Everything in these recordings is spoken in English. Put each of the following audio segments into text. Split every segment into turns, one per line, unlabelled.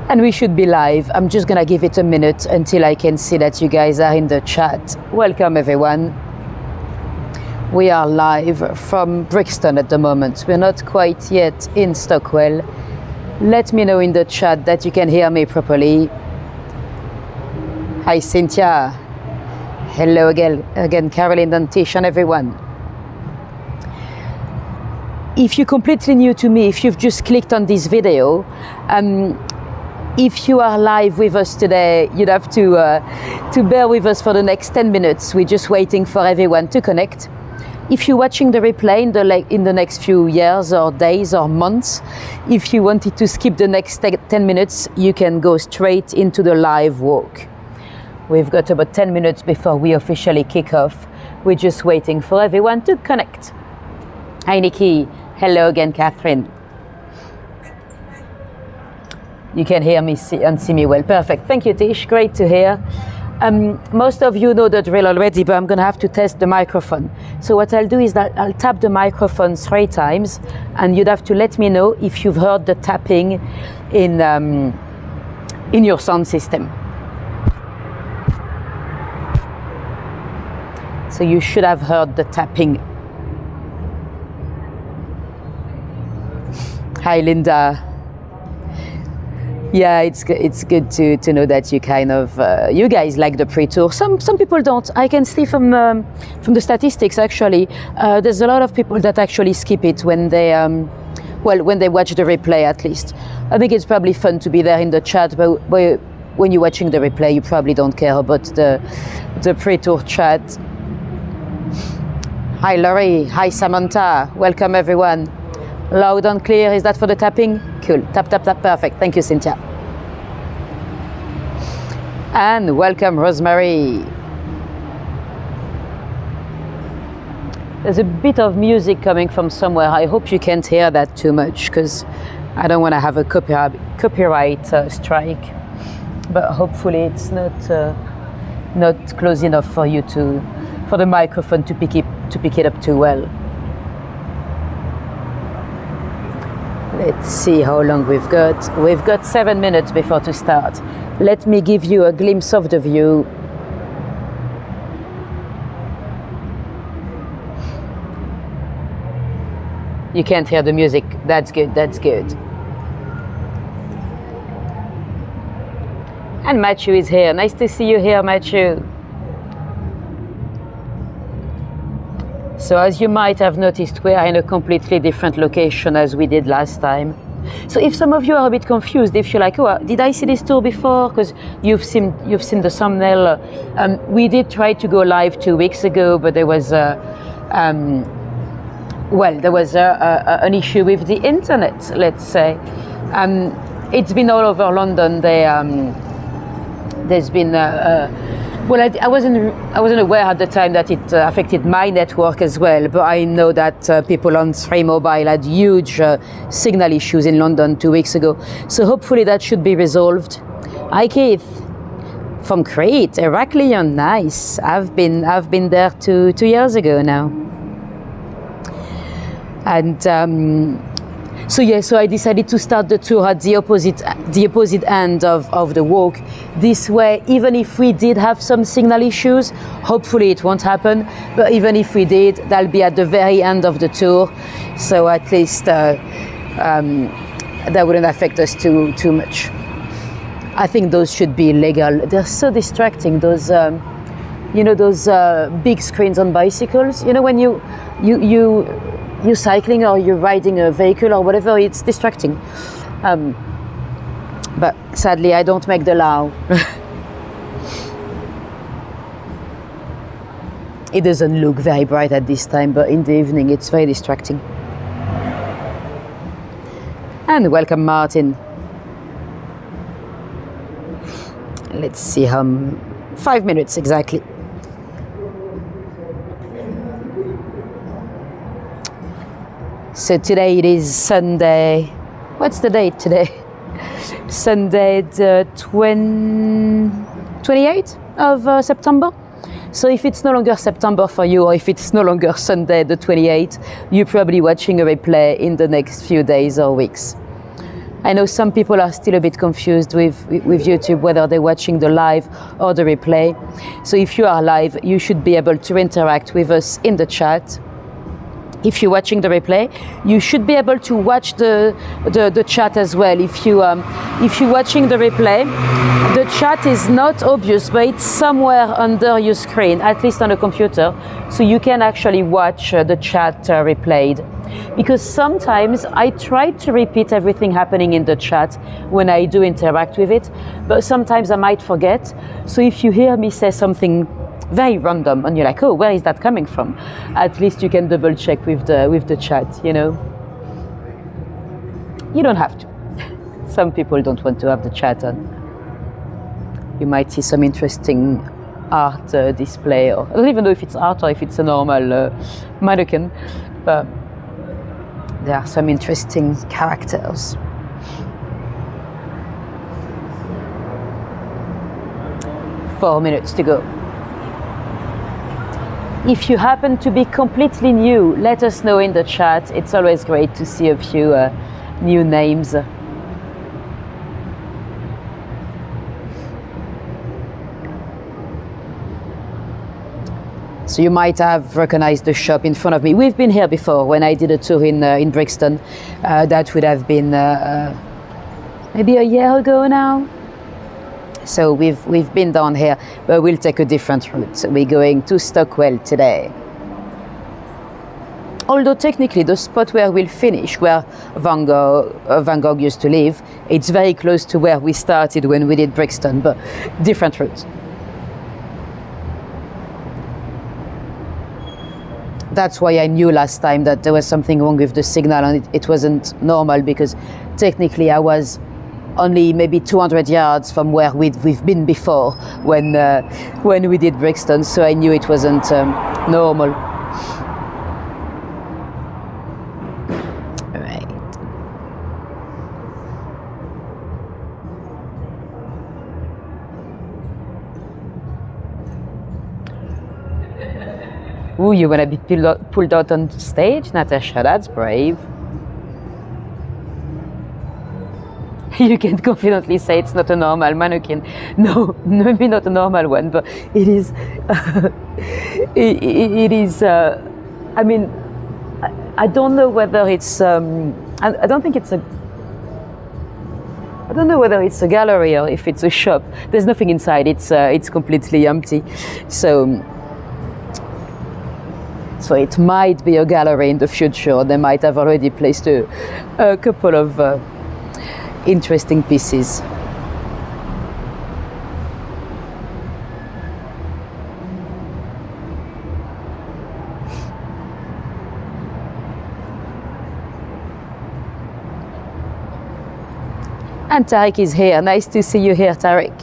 And we should be live. I'm just gonna give it a minute until I can see that you guys are in the chat. Welcome everyone. We are live from Brixton at the moment. We're not quite yet in Stockwell. Let me know in the chat that you can hear me properly. Hi Cynthia. Hello again Caroline and Tish and everyone. If you're completely new to me, if you've just clicked on this video, if you are live with us today, you'd have to bear with us for the next 10 minutes. We're just waiting for everyone to connect. If you're watching the replay in the next few years or days or months, if you wanted to skip the next 10 minutes, you can go straight into the live walk. We've got about 10 minutes before we officially kick off. We're just waiting for everyone to connect. Hi Nikki. Hello again, Catherine. You can hear me and see me well. Perfect. Thank you, Tish. Great to hear. Most of you know the drill already, but I'm going to have to test the microphone. So what I'll do is that I'll tap the microphone 3 times, and you'd have to let me know if you've heard the tapping in your sound system. So you should have heard the tapping. Hi, Linda. Yeah, it's good to know that you kind of you guys like the pre-tour. Some people don't. I can see from the statistics actually. There's a lot of people that actually skip it when they when they watch the replay at least. I think it's probably fun to be there in the chat, but when you're watching the replay, you probably don't care about the pre-tour chat. Hi Laurie. Hi Samantha. Welcome everyone. Loud and clear, is that for the tapping? Cool, tap, tap, tap, perfect. Thank you, Cynthia. And welcome, Rosemary. There's a bit of music coming from somewhere. I hope you can't hear that too much, because I don't want to have a copyright strike. But hopefully it's not close enough for you for the microphone to pick it up too well. Let's see how long we've got. We've got 7 minutes before to start. Let me give you a glimpse of the view. You can't hear the music. That's good, that's good. And Matthew is here. Nice to see you here, Matthew. So as you might have noticed, we are in a completely different location as we did last time. So if some of you are a bit confused, if you're like, oh, did I see this tour before? Because you've seen the thumbnail. We did try to go live 2 weeks ago, but there was an issue with the internet, let's say. It's been all over London. There's been I wasn't aware at the time that it affected my network as well, but I know that people on 3 Mobile had huge signal issues in London 2 weeks ago. So hopefully that should be resolved. Hi Keith, from Crete, Heraklion, nice. I've been there 2 years ago now. And so I decided to start the tour at the opposite end of the walk. This way, even if we did have some signal issues, hopefully it won't happen, but even if we did, that'll be at the very end of the tour. So at least that wouldn't affect us too much. I think those should be legal. They're so distracting, those those big screens on bicycles. You know, when you're cycling or you're riding a vehicle or whatever, it's distracting. But sadly, I don't make the law. It doesn't look very bright at this time, but in the evening, it's very distracting. And welcome, Martin. Let's see how 5 minutes exactly. So today it is Sunday. What's the date today? Sunday the 28th of September. So if it's no longer September for you, or if it's no longer Sunday the 28th, you're probably watching a replay in the next few days or weeks. I know some people are still a bit confused with YouTube, whether they're watching the live or the replay. So if you are live, you should be able to interact with us in the chat. If you're watching the replay, you should be able to watch the chat as well. If you're watching the replay, the chat is not obvious, but it's somewhere under your screen, at least on a computer, so you can actually watch the chat replayed. Because sometimes I try to repeat everything happening in the chat when I do interact with it, but sometimes I might forget. So if you hear me say something very random and you're like, oh, where is that coming from? At least you can double check with the chat, you know. You don't have to. Some people don't want to have the chat on. You might see some interesting art display, or I don't even know if it's art or if it's a normal mannequin, but there are some interesting characters. Four minutes to go. If you happen to be completely new, let us know in the chat. It's always great to see a few new names. So you might have recognized the shop in front of me. We've been here before when I did a tour in Brixton. That would have been maybe a year ago now. So we've been down here, but we'll take a different route. So we're going to Stockwell today. Although technically the spot where we'll finish, where Van Gogh used to live, it's very close to where we started when we did Brixton, but different routes. That's why I knew last time that there was something wrong with the signal and it wasn't normal, because technically I was only maybe 200 yards from where we've been before when we did Brixton, so I knew it wasn't normal. Right. Ooh, you want to be pulled out on stage, Natasha? That's brave. You can confidently say it's not a normal mannequin. No, maybe not a normal one, but it is. it is. I mean, I don't know whether it's. I don't think it's a. I don't know whether it's a gallery or if it's a shop. There's nothing inside. It's completely empty. So it might be a gallery in the future. They might have already placed a couple of interesting pieces. And Tariq is here. Nice to see you here, Tariq.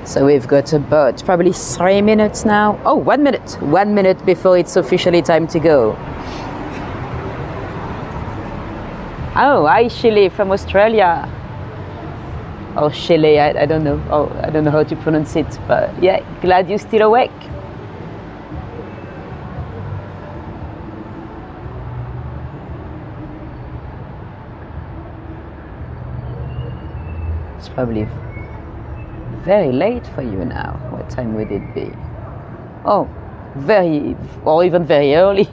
So we've got about probably 3 minutes now. Oh, 1 minute. 1 minute before it's officially time to go. Oh, hi Chile from Australia. Or Chile, I don't know. Oh, I don't know how to pronounce it, but yeah, glad you're still awake. It's probably very late for you now. What time would it be? Oh, or even very early.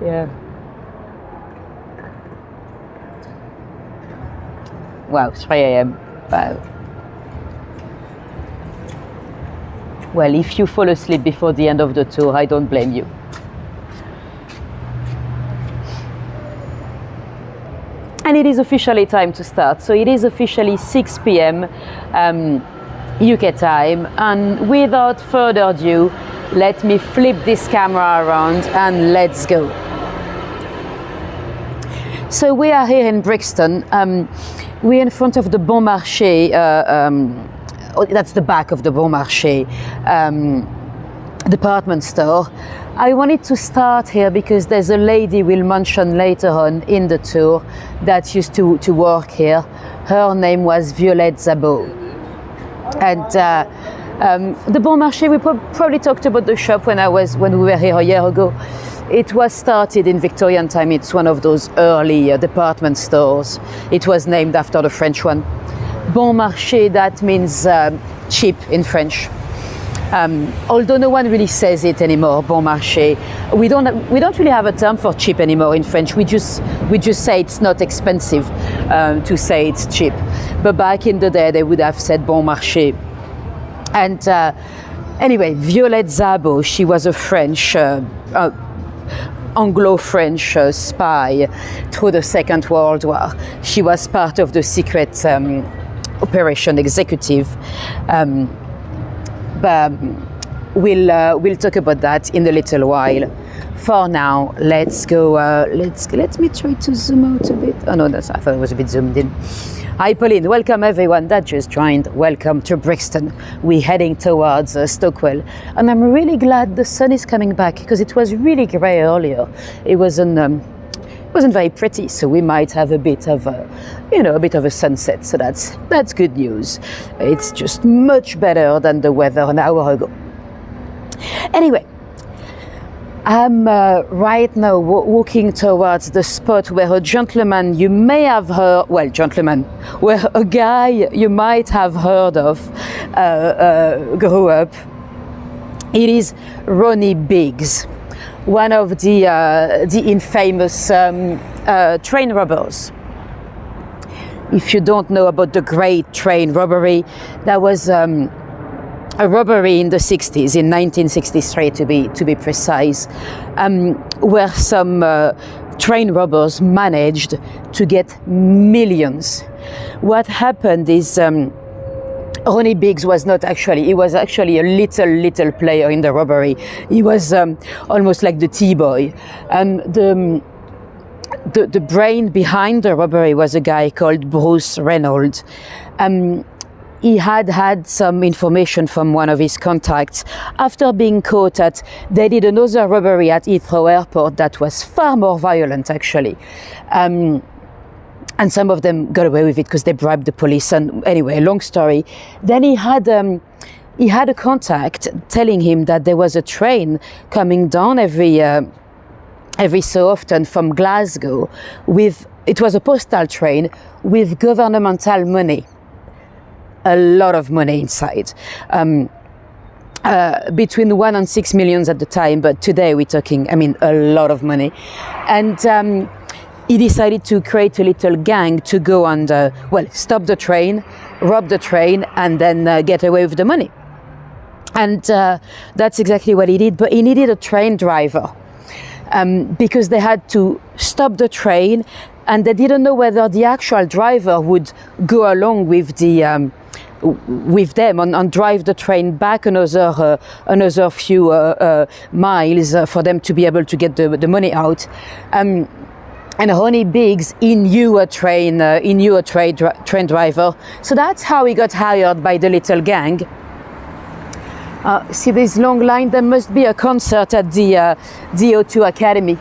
Yeah. Wow, 3 a.m. Wow. Well, if you fall asleep before the end of the tour, I don't blame you. And it is officially time to start. So it is officially 6 p.m. UK time, and without further ado, let me flip this camera around and let's go. So we are here in Brixton. We're in front of the Bon Marché. That's the back of the Bon Marché department store. I wanted to start here because there's a lady we'll mention later on in the tour that used to work here. Her name was Violet Szabo. And the Bon Marché, we probably talked about the shop when we were here a year ago. It was started in Victorian time. It's one of those early department stores. It was named after the French one. Bon marché, that means cheap in French. Although no one really says it anymore, bon marché. We don't really have a term for cheap anymore in French. We just say it's not expensive to say it's cheap. But back in the day, they would have said bon marché. And anyway, Violet Szabo, she was a French, Anglo-French spy through the Second World War. She was part of the secret operation executive. But we'll talk about that in a little while. For now, let's go. Let me try to zoom out a bit. Oh no, I thought it was a bit zoomed in. Hi Pauline, welcome everyone that just joined. Welcome to Brixton. We're heading towards Stockwell, and I'm really glad the sun is coming back because it was really grey earlier. It wasn't very pretty, so we might have a bit of a sunset. So that's good news. It's just much better than the weather an hour ago. Anyway, I'm right now walking towards the spot where a gentleman you may have heard, where a guy you might have heard of grew up. It is Ronnie Biggs, one of the infamous train robbers. If you don't know about the Great Train Robbery, that was a robbery in the 60s, in 1963 to be precise, where some train robbers managed to get millions. What happened is Ronnie Biggs was actually a little player in the robbery. He was almost like the T-boy. The brain behind the robbery was a guy called Bruce Reynolds. He had some information from one of his contacts. After being caught they did another robbery at Heathrow Airport that was far more violent actually. And some of them got away with it because they bribed the police. And anyway, long story. Then he had a contact telling him that there was a train coming down every so often from Glasgow it was a postal train with governmental money. A lot of money inside. Between 1 and 6 million at the time, but today we're talking, a lot of money. And he decided to create a little gang to go and, stop the train, rob the train, and then get away with the money. And that's exactly what he did, but he needed a train driver because they had to stop the train and they didn't know whether the actual driver would go along with with them and drive the train back another few miles for them to be able to get the money out. And Ronnie Biggs, he knew a train driver, so that's how he got hired by the little gang. See this long line? There must be a concert at the O2 Academy.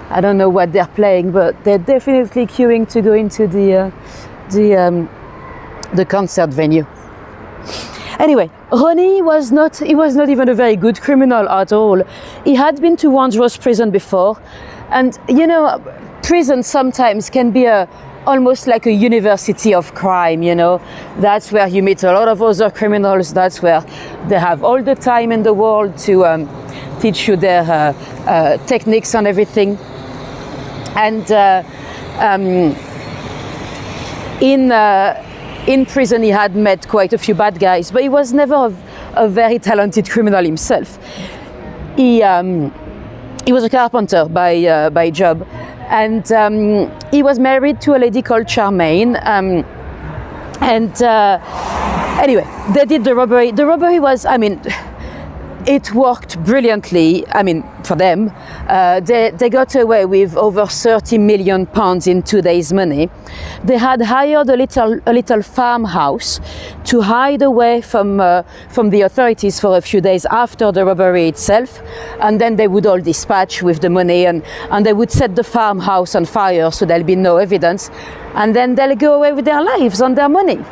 I don't know what they're playing, but they're definitely queuing to go into the concert venue. Anyway, Ronnie was not even a very good criminal at all. He had been to Wandsworth prison before, and prison sometimes can be almost like a university of crime, That's where you meet a lot of other criminals. That's where they have all the time in the world to teach you their techniques and everything. And in prison he had met quite a few bad guys, but he was never a very talented criminal himself. He was a carpenter by job, and he was married to a lady called Charmaine. Anyway, they did the robbery. The robbery was, it worked brilliantly. For them, they got away with over 30 million pounds in 2 days' money. They had hired a little farmhouse to hide away from the authorities for a few days after the robbery itself, and then they would all dispatch with the money, and they would set the farmhouse on fire so there'll be no evidence, and then they'll go away with their lives and their money.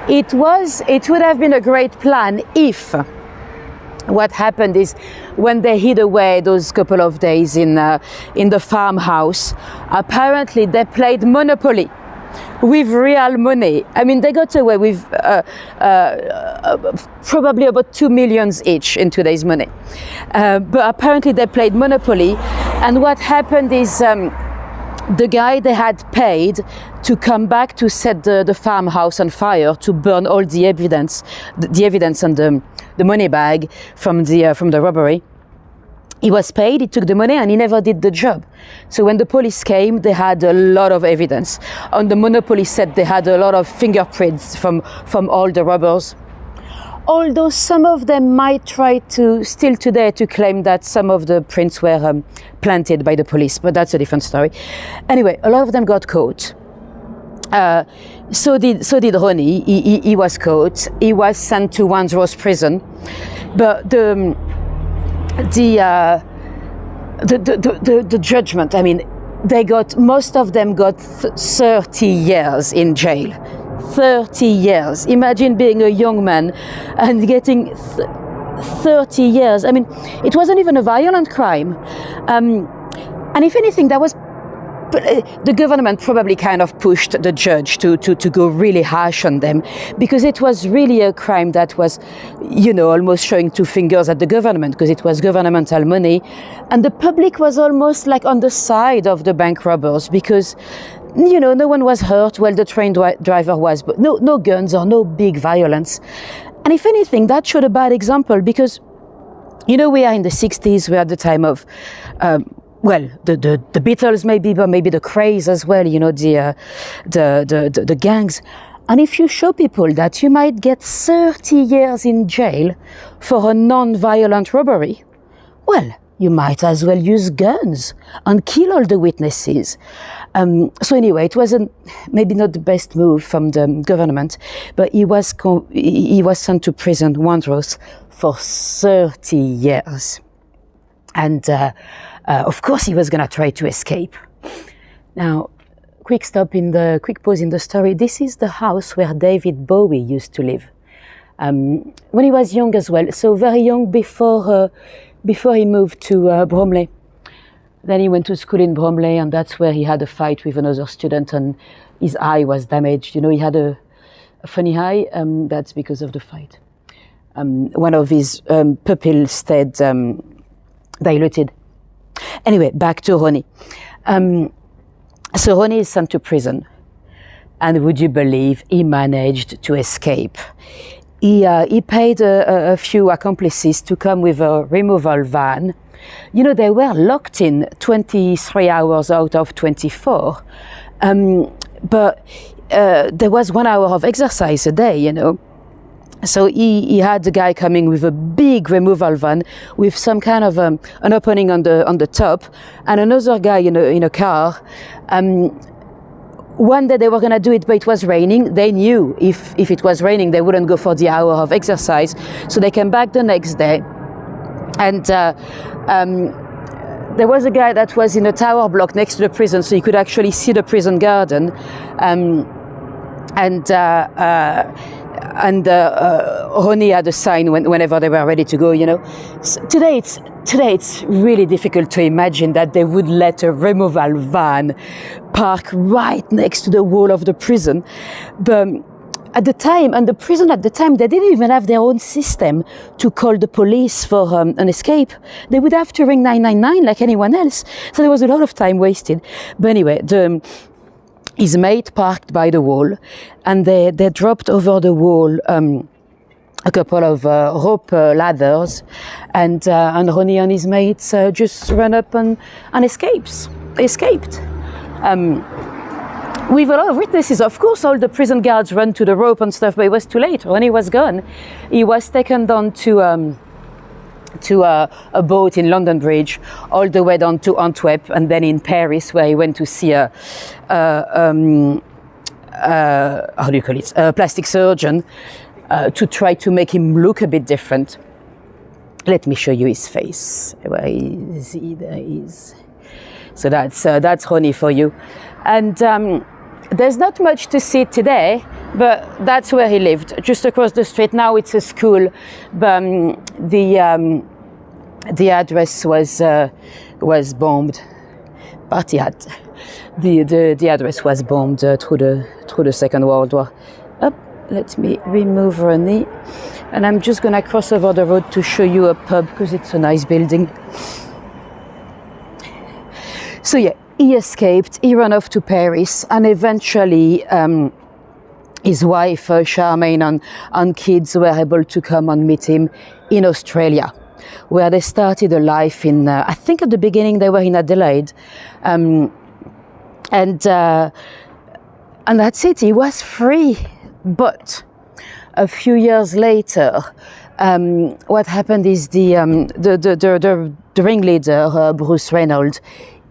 It would have been a great plan if what happened is when they hid away those couple of days in the farmhouse, apparently they played Monopoly with real money. I mean, they got away with probably about 2 million each in today's money. But apparently they played Monopoly, and what happened is the guy they had paid to come back to set the farmhouse on fire, to burn all the evidence and the money bag from the robbery. He was paid, he took the money, and he never did the job. So when the police came, they had a lot of evidence. On the Monopoly set, they had a lot of fingerprints from all the robbers. Although some of them might try to, still today, to claim that some of the prints were planted by the police, but that's a different story. Anyway, a lot of them got caught. So did Ronnie. He was caught. He was sent to Wandsworth prison, but the judgment, I mean, most of them got 30 years in jail. 30 years. Imagine being a young man and getting 30 years. I mean, it wasn't even a violent crime. And if anything, that was the government probably kind of pushed the judge to go really harsh on them, because it was really a crime that was, almost showing two fingers at the government, because it was governmental money, and the public was almost like on the side of the bank robbers, because no one was hurt while the train driver was, but no guns or no big violence. And if anything, that showed a bad example, because we are in the 60s, we're at the time of the Beatles maybe, but maybe the craze as well, the gangs. And if you show people that you might get 30 years in jail for a non-violent robbery, well, you might as well use guns and kill all the witnesses. So anyway, it wasn't, maybe not the best move from the government, but he was sent to prison, Wandsworth, for 30 years. And of course, he was going to try to escape. Now, quick pause in the story. This is the house where David Bowie used to live when he was young as well. So very young, before he moved to Bromley. Then he went to school in Bromley, and that's where he had a fight with another student, and his eye was damaged. He had a funny eye. That's because of the fight. One of his pupils stayed diluted. Anyway, back to Ronnie. So Ronnie is sent to prison, and would you believe he managed to escape? He paid a few accomplices to come with a removal van. They were locked in 23 hours out of 24, but there was 1 hour of exercise a day, So he had the guy coming with a big removal van with some kind of an opening on the top, and another guy in a car. One day they were going to do it, but it was raining. They knew if it was raining, they wouldn't go for the hour of exercise. So they came back the next day, and there was a guy that was in a tower block next to the prison, so he could actually see the prison garden. And Ronnie had a sign whenever they were ready to go, So today it's really difficult to imagine that they would let a removal van park right next to the wall of the prison. But at the time, and the prison at the time, they didn't even have their own system to call the police for an escape. They would have to ring 999 like anyone else. So there was a lot of time wasted. But anyway, his mate parked by the wall, and they dropped over the wall a couple of rope ladders, and Ronnie and his mates just ran up and escaped. With a lot of witnesses, of course, all the prison guards ran to the rope and stuff, but it was too late. Ronnie was gone. He was taken down to a boat in London Bridge, all the way down to Antwerp, and then in Paris, where he went to see a plastic surgeon to try to make him look a bit different. Let me show you his face. Where is he? There he is. So that's Ronnie for you. And there's not much to see today, but that's where he lived, just across the street. Now it's a school, but the address was bombed. Party hat. The address was bombed through the Second World War. Let me remove Ronnie, and I'm just gonna cross over the road to show you a pub because it's a nice building. So yeah, he escaped. He ran off to Paris, and eventually his wife Charmaine and kids were able to come and meet him in Australia, where they started a life in. I think at the beginning they were in Adelaide, and that's it. He was free. But a few years later, what happened is the ringleader, Bruce Reynolds,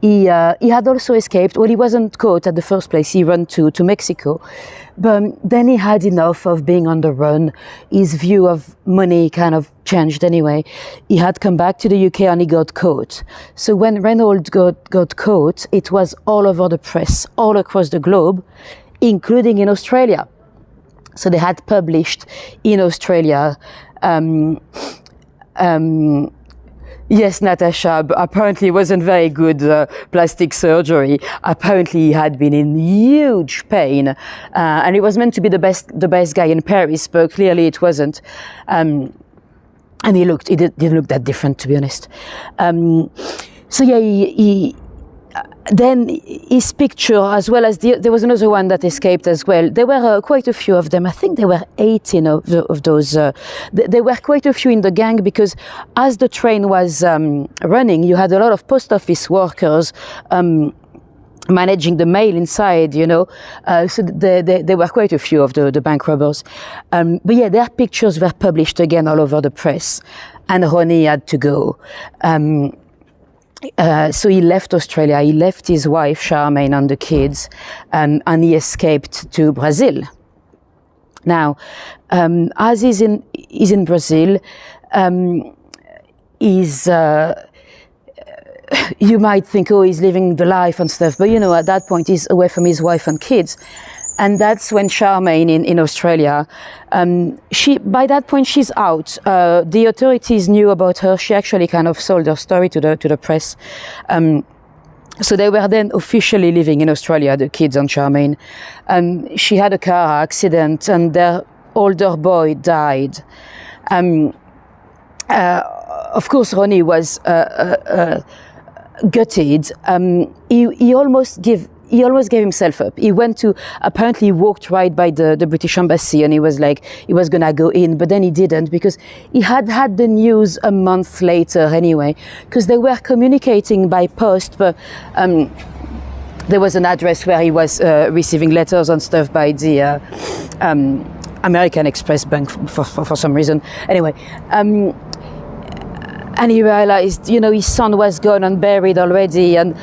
he had also escaped. Well, he wasn't caught at the first place. He ran to Mexico. But then he had enough of being on the run. His view of money kind of changed anyway. He had come back to the UK and he got caught. So when Reynolds got caught, it was all over the press, all across the globe, including in Australia. So they had published in Australia, yes, Natasha, apparently it wasn't very good plastic surgery. Apparently he had been in huge pain, and he was meant to be the best guy in Paris, but clearly it wasn't. And he didn't look that different, to be honest. So yeah, then his picture, as well as there was another one that escaped as well. There were quite a few of them. I think there were 18 of those. There were quite a few in the gang because as the train was running, you had a lot of post office workers managing the mail inside, you know. So there were quite a few of the bank robbers. But yeah, their pictures were published again all over the press, and Ronnie had to go. So he left Australia, he left his wife, Charmaine, and the kids, and he escaped to Brazil. Now, as he's in Brazil, you might think, oh, he's living the life and stuff, but you know, at that point, he's away from his wife and kids. And that's when Charmaine in Australia, by that point she's out. The authorities knew about her. She actually kind of sold her story to the press. So they were then officially living in Australia, the kids and Charmaine. She had a car accident and their older boy died. Of course, Ronnie was gutted. He almost gave himself up. He apparently walked right by the British embassy, and he was gonna go in, but then he didn't because he had the news a month later anyway, because they were communicating by post, but there was an address where he was receiving letters and stuff by the American Express Bank for some reason. Anyway, and he realized, you know, his son was gone and buried already, and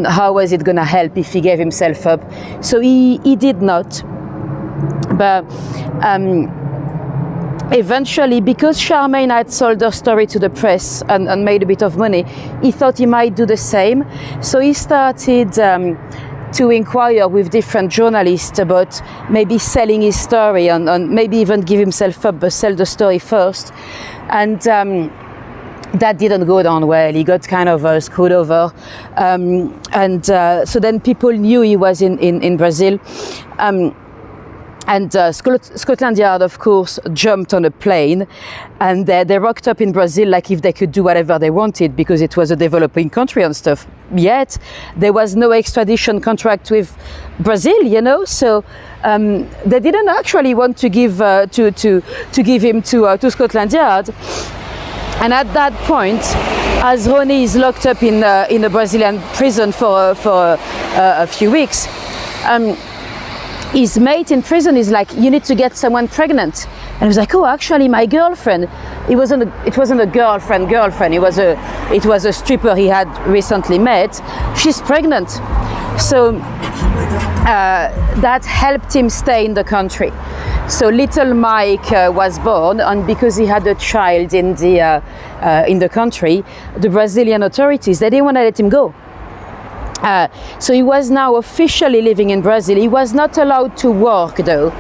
how was it going to help if he gave himself up? So he did not. But eventually, because Charmaine had sold her story to the press and made a bit of money, he thought he might do the same. So he started to inquire with different journalists about maybe selling his story and maybe even give himself up, but sell the story first. And that didn't go down well. He got kind of screwed over. So then people knew he was in Brazil. And Scotland Yard, of course, jumped on a plane, and they rocked up in Brazil like if they could do whatever they wanted because it was a developing country and stuff. Yet there was no extradition contract with Brazil, you know. So they didn't actually want to give him to Scotland Yard. And at that point, as Ronnie is locked up in a Brazilian prison for a few weeks, his mate in prison is like, "You need to get someone pregnant." And he was like, "Oh, actually, my girlfriend." It wasn't a girlfriend. It was a stripper he had recently met. She's pregnant, so that helped him stay in the country. So little Mike was born, and because he had a child in the country, the Brazilian authorities, they didn't want to let him go. So he was now officially living in Brazil. He was not allowed to work though,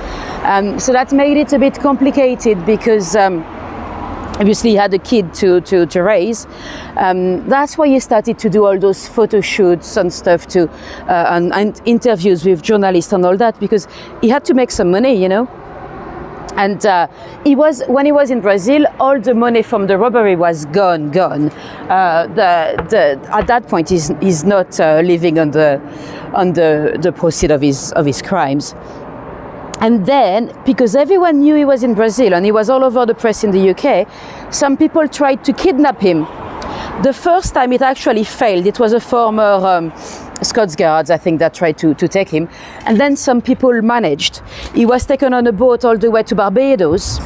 So that made it a bit complicated because obviously he had a kid to raise. That's why he started to do all those photo shoots and stuff and interviews with journalists and all that, because he had to make some money, you know. And when he was in Brazil, all the money from the robbery was gone. At that point, he's not living on the proceeds of his crimes. And then, because everyone knew he was in Brazil and he was all over the press in the UK, some people tried to kidnap him. The first time it actually failed. It was a former Scots Guards, I think, that tried to take him. And then some people managed. He was taken on a boat all the way to Barbados.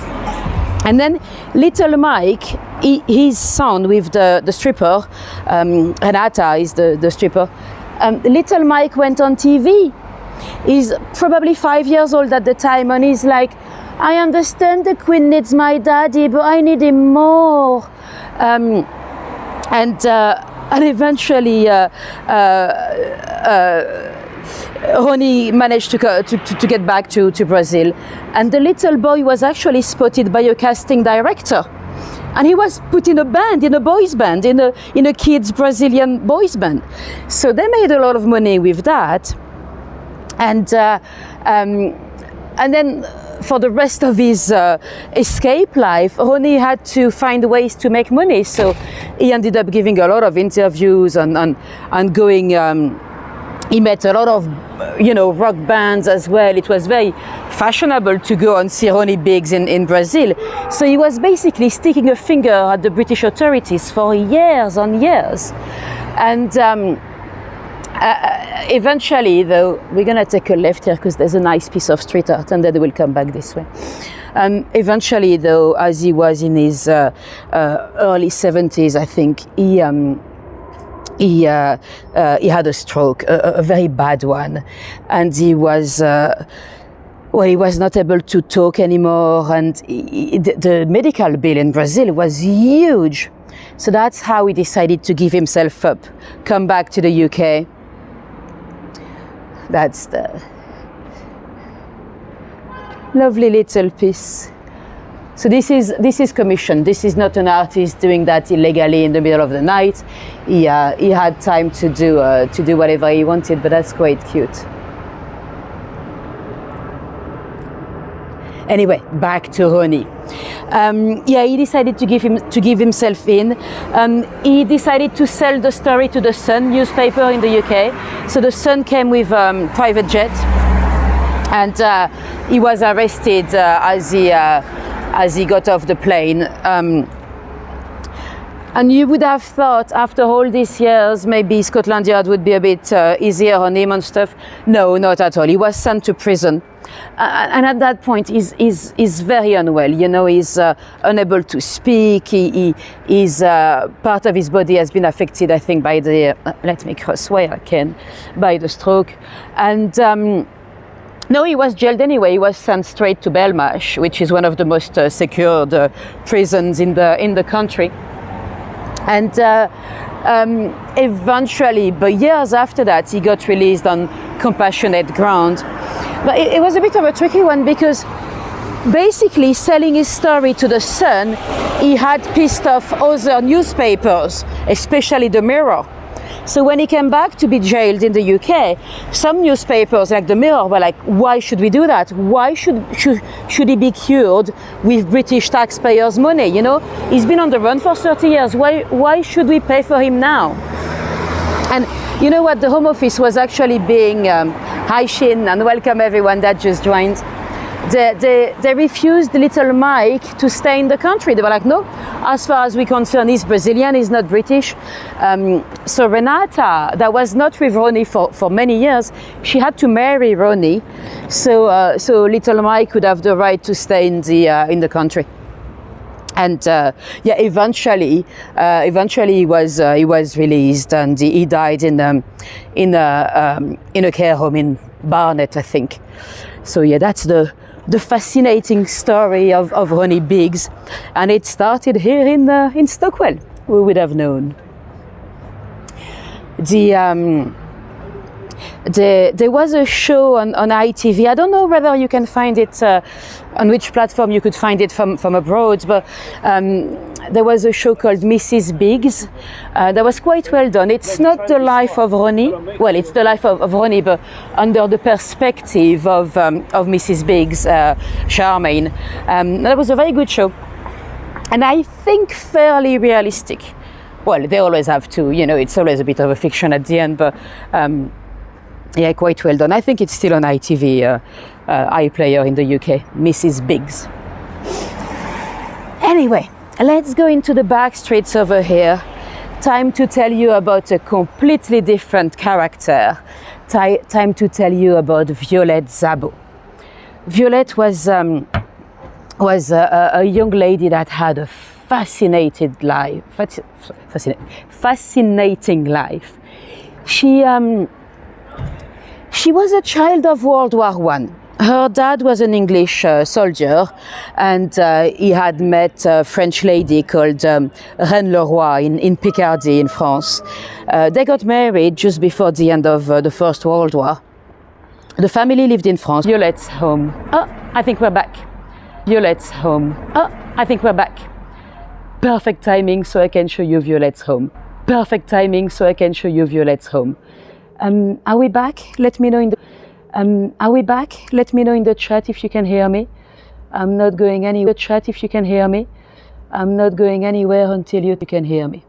And then little Mike, his son with the stripper, Renata is the stripper, little Mike went on TV. He's probably 5 years old at the time, and he's like, I understand the Queen needs my daddy, but I need him more. And eventually Rony managed to get back to Brazil, and the little boy was actually spotted by a casting director, and he was put in a band, in a boys band, in a kids Brazilian boys band. So they made a lot of money with that, and then for the rest of his escape life, Rony had to find ways to make money. So he ended up giving a lot of interviews and going. He met a lot of, rock bands as well. It was very fashionable to go and see Rony Biggs in Brazil. So he was basically sticking a finger at the British authorities for years and years. And eventually, though, we're going to take a left here because there's a nice piece of street art, and then we'll come back this way. Eventually, though, as he was in his early 70s, I think, he had a stroke, a very bad one, and he was not able to talk anymore, and the medical bill in Brazil was huge. So that's how he decided to give himself up, come back to the UK. That's the lovely little piece. So this is commissioned. This is not an artist doing that illegally in the middle of the night. He had time to do whatever he wanted, but that's quite cute. Anyway, back to Rony. He decided to give himself in. He decided to sell the story to the Sun newspaper in the UK. So the Sun came with private jet, and he was arrested as he got off the plane. And you would have thought, after all these years, maybe Scotland Yard would be a bit easier on him and stuff. No, not at all. He was sent to prison. And at that point, he's very unwell. He's unable to speak. He's part of his body has been affected, I think, by the, let me cross where I can, by the stroke. And no, he was jailed anyway. He was sent straight to Belmarsh, which is one of the most secured prisons in the country. And eventually, but years after that, he got released on compassionate ground. But it was a bit of a tricky one, because basically selling his story to the Sun, he had pissed off other newspapers, especially the Mirror. So when he came back to be jailed in the UK, some newspapers like the Mirror were like, why should we do that? Why should he be cured with British taxpayers' money? He's been on the run for 30 years. Why should we pay for him now? And you know what? The Home Office was actually being hi Shin and welcome everyone that just joined. They refused little Mike to stay in the country. They were like, no, as far as we're concerned, he's Brazilian, he's not British. So Renata, that was not with Rony for many years, she had to marry Rony. So little Mike could have the right to stay in the country. And eventually he was released, and he died in a care home in Barnet, I think. So that's the fascinating story of Rony Biggs, and it started here in Stockwell. We would have known. there was a show on ITV. I don't know whether you can find it on which platform you could find it from abroad, but there was a show called Mrs. Biggs that was quite well done. It's not the life of Ronnie. Well, it's the life of Ronnie, but under the perspective of Mrs. Biggs, Charmaine. That was a very good show, and I think fairly realistic. Well, they always have to, you know, it's always a bit of a fiction at the end, but yeah, quite well done. I think it's still on ITV, iPlayer in the UK, Mrs. Biggs. Anyway, let's go into the back streets over here. Time to tell you about a completely different character. Time to tell you about Violet Szabo. Violet was a young lady that had a fascinating life. She was a child of World War I. Her dad was an English soldier, and he had met a French lady called Reine Leroy in Picardy in France. They got married just before the end of the First World War. The family lived in France. Violet's home. Oh, I think we're back. Violet's home. Oh, I think we're back. Perfect timing so I can show you Violet's home. Perfect timing so I can show you Violet's home. Are we back? Let me know in the... are we back? Let me know in the chat if you can hear me. I'm not going anywhere. Chat if you can hear me. I'm not going anywhere until you can hear me.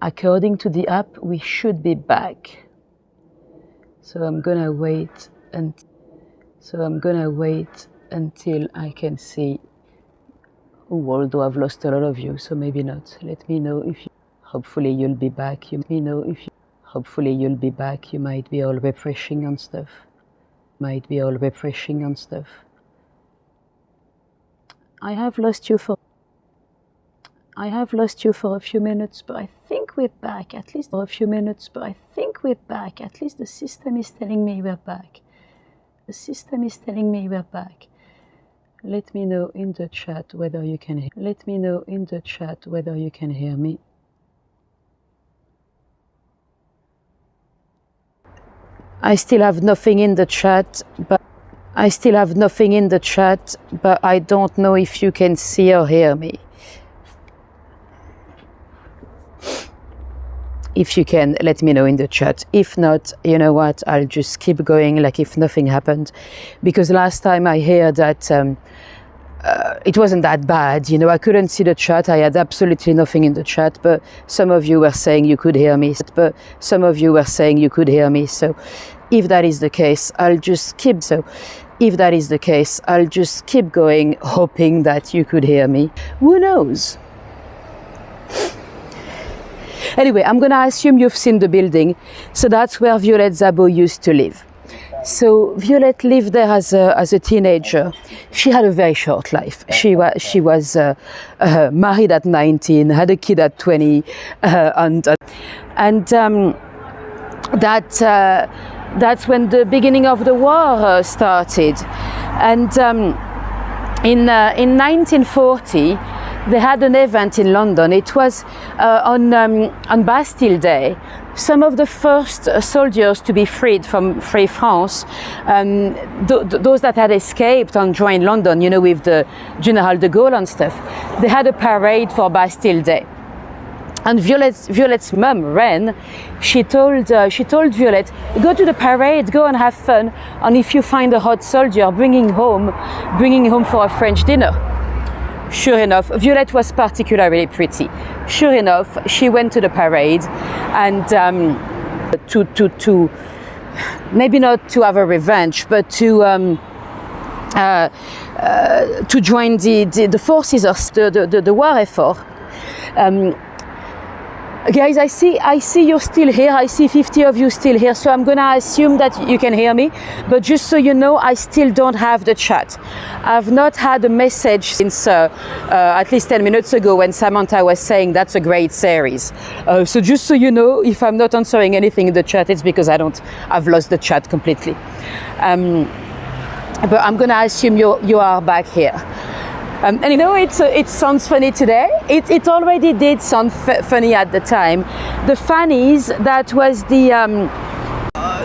According to the app, we should be back. So I'm gonna wait until I can see. Oh, although I've lost a lot of you, so maybe not. Let me know if you... Hopefully you'll be back. Hopefully you'll be back. You might be all refreshing on stuff. I have lost you for a few minutes, but I think we're back. At least for a few minutes, but I think we're back. At least the system is telling me we're back. Let me know in the chat whether you can hear. Let me know in the chat whether you can hear me. I still have nothing in the chat, but I don't know if you can see or hear me. If you can, let me know in the chat. If not, you know what, I'll just keep going like if nothing happened. Because last time I heard that it wasn't that bad, you know, I couldn't see the chat, I had absolutely nothing in the chat, but some of you were saying you could hear me. So if that is the case, I'll just keep going, hoping that you could hear me. Who knows? Anyway, I'm gonna assume you've seen the building. So that's where Violet Szabo used to live. So Violet lived there as a teenager. She had a very short life. She was married at 19, had a kid at 20, and that's when the beginning of the war started. And in 1940. They had an event in London. It was on Bastille Day. Some of the first soldiers to be freed from Free France, those that had escaped and joined London, you know, with the General de Gaulle and stuff, they had a parade for Bastille Day. And Violet's mum, Reine, she told Violet, go to the parade, go and have fun, and if you find a hot soldier, bring him home for a French dinner. Sure enough, Violet was particularly pretty. Sure enough, she went to the parade, and to maybe not to have a revenge, but to join the forces of the war effort. Guys, I see you're still here. I see 50 of you still here, so I'm gonna assume that you can hear me. But just so you know, I still don't have the chat. I've not had a message since at least 10 minutes ago when Samantha was saying that's a great series. So just so you know, if I'm not answering anything in the chat, it's because I've lost the chat completely. But I'm gonna assume you are back here. Anyway, it sounds funny today. It already did sound funny at the time. The Fannies, that was the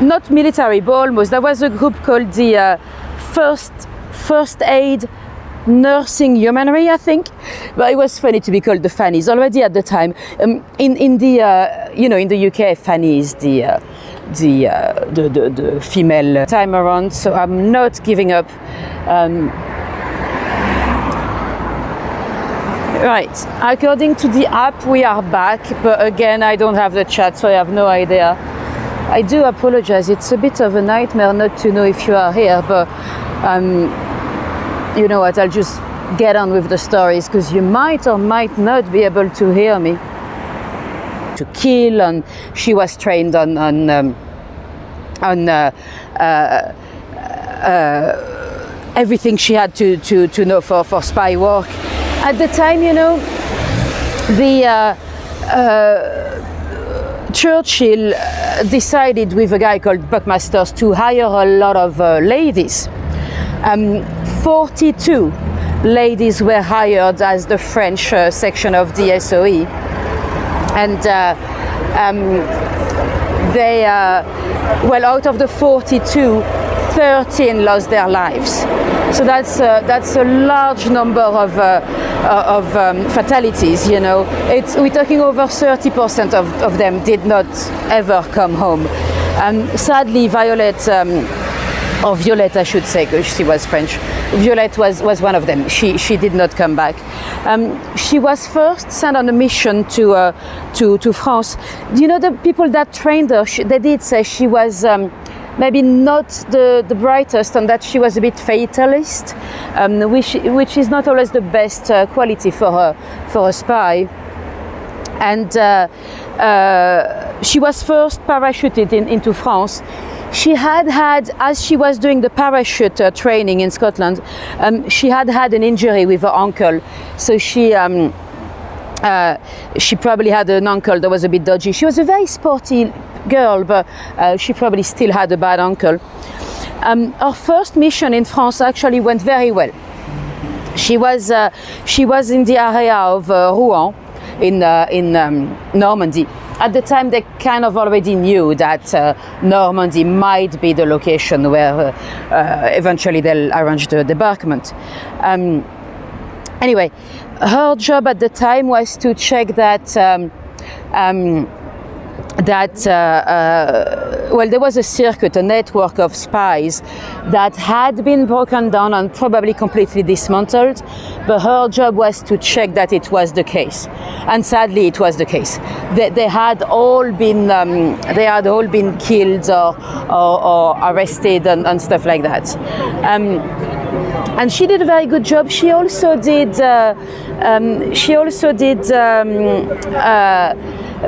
not military, but almost. There was a group called the First Aid Nursing Yeomanry, I think. But it was funny to be called the Fannies already at the time. In the UK, Fanny is the female time around. So I'm not giving up. Right, according to the app, we are back, but again, I don't have the chat, so I have no idea. I do apologize. It's a bit of a nightmare not to know if you are here, but you know what, I'll just get on with the stories, because you might or might not be able to hear me. To kill, and she was trained on everything she had to know for spy work. At the time, you know, the Churchill decided with a guy called Buckmasters to hire a lot of ladies. 42 ladies were hired as the French section of the SOE, and they, well, out of the 42, 13 lost their lives. So that's a large number of fatalities. You know, we're talking over 30% of them did not ever come home. Sadly, Violet, or Violet, I should say, because she was French. Violet was one of them. She did not come back. She was first sent on a mission to France. You know, the people that trained her, they did say she was maybe not the brightest, and that she was a bit fatalist, which is not always the best quality for a spy. And she was first parachuted into France. She had, as she was doing the parachute training in Scotland, she had an injury with her ankle. So she probably had an ankle that was a bit dodgy. She was a very sporty girl, but she probably still had a bad ankle. Her first mission in France actually went very well. She was in the area of Rouen in Normandy. At the time, they kind of already knew that Normandy might be the location where eventually they'll arrange the debarkment. Anyway, her job at the time was to check that well, there was a circuit, a network of spies that had been broken down and probably completely dismantled, but her job was to check that it was the case. And sadly, it was the case. They had all been killed or arrested and stuff like that. And she did a very good job. She also did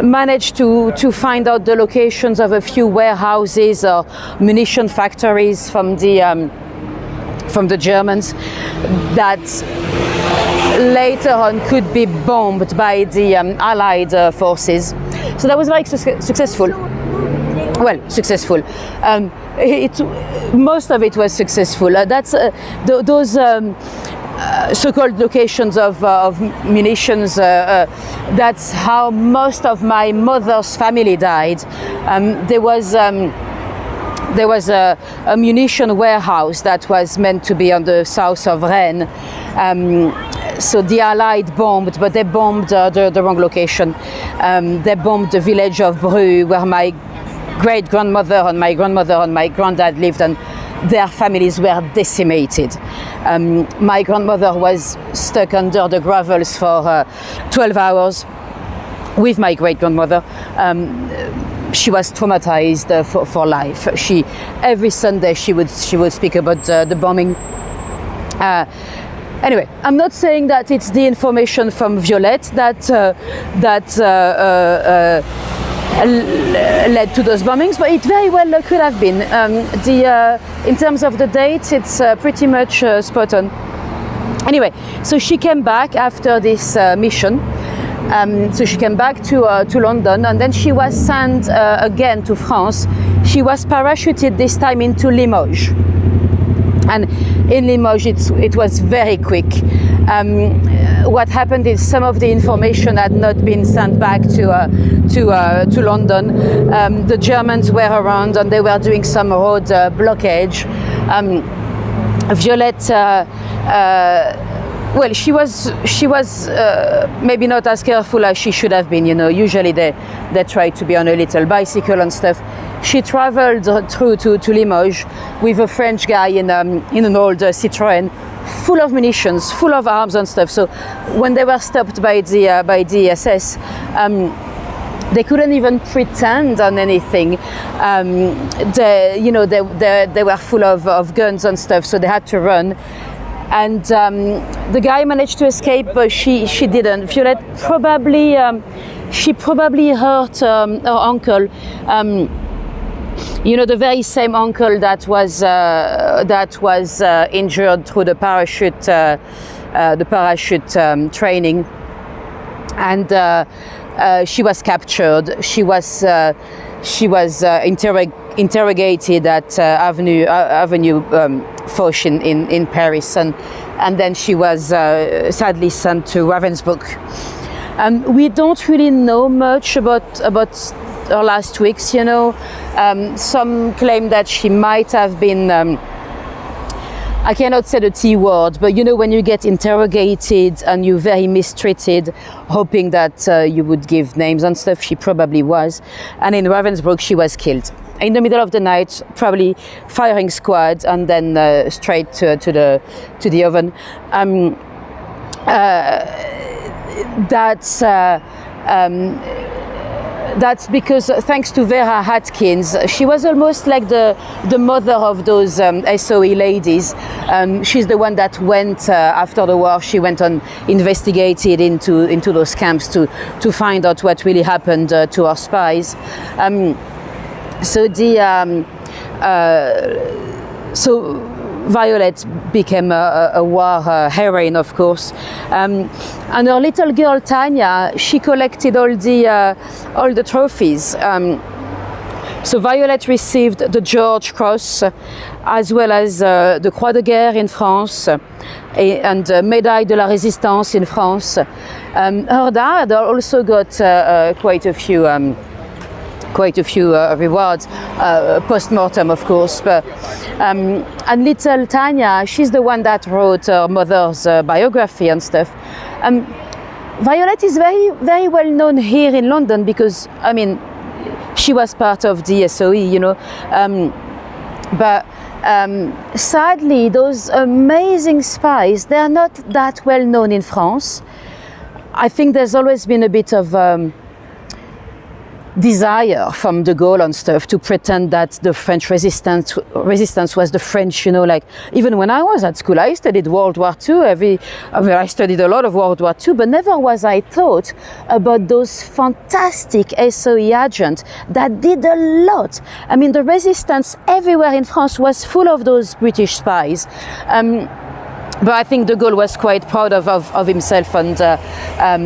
managed to find out the locations of a few warehouses or munition factories from the Germans that later on could be bombed by the Allied forces. So that was very successful. Well, successful. Most of it was successful. That's those so-called locations of munitions. That's how most of my mother's family died. There was a munition warehouse that was meant to be on the south of Rennes. So the Allied bombed, but they bombed the wrong location. They bombed the village of Bru, where my great-grandmother and my grandmother and my granddad lived, and their families were decimated. My grandmother was stuck under the gravels for 12 hours with my great-grandmother. She was traumatized for life. Every Sunday she would speak about the bombing. Anyway, I'm not saying that it's the information from Violet that led to those bombings, but it very well could have been. In terms of the dates, it's pretty much spot on. Anyway, so she came back after this mission. So she came back to London, and then she was sent again to France. She was parachuted this time into Limoges. And in Limoges, it was very quick. what happened is some of the information had not been sent back to London. The Germans were around and they were doing some road blockage. Violet, well, she was maybe not as careful as she should have been. You know, usually they try to be on a little bicycle and stuff. She traveled through to Limoges with a French guy in an old Citroën, full of munitions, full of arms and stuff. So when they were stopped by the SS, they couldn't even pretend on anything. They were full of guns and stuff, so they had to run. And the guy managed to escape, but she didn't. Violet probably hurt her uncle. The very same uncle that was injured through the parachute training, and she was captured. She was interrogated at Avenue Foch in Paris, and then she was sadly sent to Ravensbrück. We don't really know much about her last weeks. Some claim that she might have been, I cannot say the T word, but when you get interrogated and you're very mistreated, hoping that you would give names and stuff, she probably was. And in Ravensbrück, she was killed in the middle of the night, probably firing squad, and then straight to the oven. That's because, thanks to Vera Atkins, she was almost like the mother of those SOE ladies. She's the one that went, after the war, she went on, investigated into those camps to find out what really happened to our spies. So Violet became a war heroine, of course, and her little girl Tanya, she collected all the trophies. So Violet received the George Cross, as well as the Croix de Guerre in France, and Médaille de la Résistance in France. Her dad also got quite a few rewards, post-mortem, of course. But, and little Tanya, she's the one that wrote her mother's biography and stuff. Violet is very, very well known here in London because, she was part of the SOE, but sadly, those amazing spies, they are not that well known in France. I think there's always been a bit of desire from de Gaulle and stuff to pretend that the French resistance was the French, like even when I was at school, I studied World War II. I studied a lot of World War II, but never was I taught about those fantastic SOE agents that did a lot. The resistance everywhere in France was full of those British spies. But I think de Gaulle was quite proud of himself, and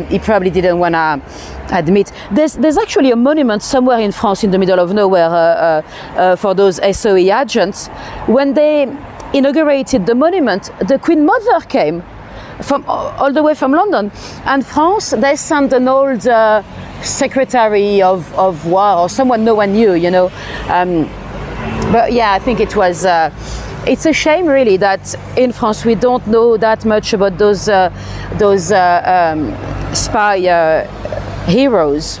he probably didn't want to admit. There's actually a monument somewhere in France in the middle of nowhere for those SOE agents. When they inaugurated the monument, the Queen Mother came all the way from London, and France, they sent an old secretary of war or someone no one knew, but yeah, I think it was it's a shame really that in France we don't know that much about those spy heroes.